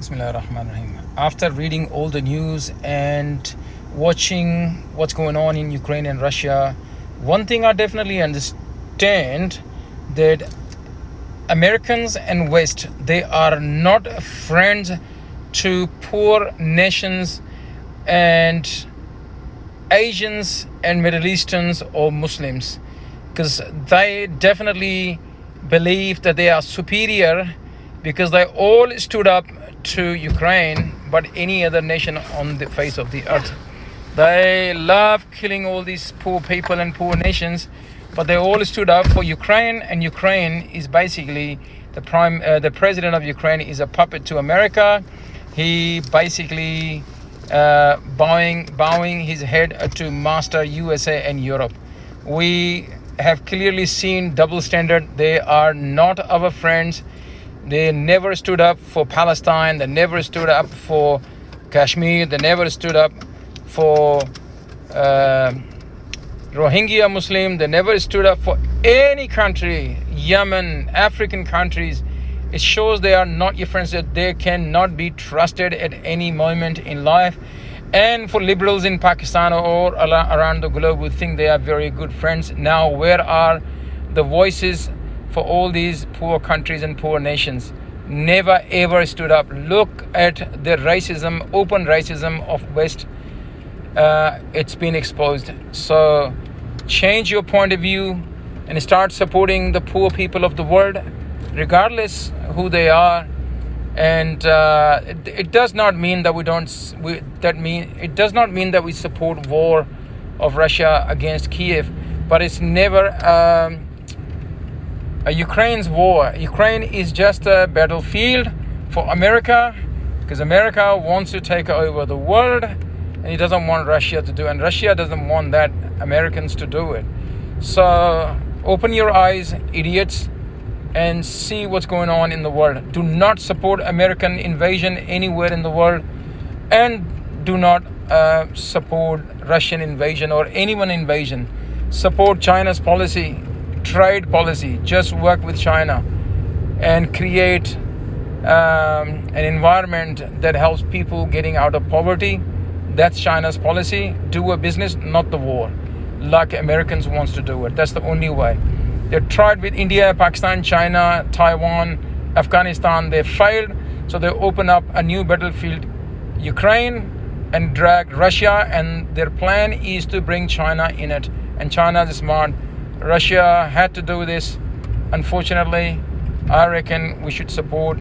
Bismillahirrahmanirrahim. After reading all the news and watching what's going on in Ukraine and Russia, one thing I definitely understand that Americans and West, they are not friends to poor nations and Asians and Middle Easterns or Muslims, because they definitely believe that they are superior because they all stood up to Ukraine, but any other nation on the face of the earth. They love killing all these poor people and poor nations, but they all stood up for Ukraine, and Ukraine is basically the president of Ukraine is a puppet to America. He basically bowing his head to master USA and Europe. We have clearly seen double standard. They are not our friends. They never stood up for Palestine. They never stood up for Kashmir. They never stood up for Rohingya Muslim. They never stood up for any country, Yemen, African countries. It shows they are not your friends, that they cannot be trusted at any moment in life. And for liberals in Pakistan or around the globe who think they are very good friends, now where are the voices for all these poor countries and poor nations? Never ever stood up. Look at the racism, open racism of West. It's been exposed. So change your point of view and start supporting the poor people of the world, regardless who they are. And it does not mean that it does not mean that we support war of Russia against Kiev, but it's never Ukraine's war. Ukraine is just a battlefield for America, because America wants to take over the world, and he doesn't want Russia to do it, and Russia doesn't want that Americans to do it. So open your eyes, idiots, and see what's going on in the world. Do not support American invasion anywhere in the world, and do not support Russian invasion or anyone invasion. Support China's policy, trade policy. Just work with China and create an environment that helps people getting out of poverty. That's China's policy. Do a business, not the war, like Americans wants to do it. That's the only way. They tried with India, Pakistan, China, Taiwan, Afghanistan. They failed. So they open up a new battlefield, Ukraine, and drag Russia. And their plan is to bring China in it. And China is smart. Russia had to do this. Unfortunately, I reckon we should support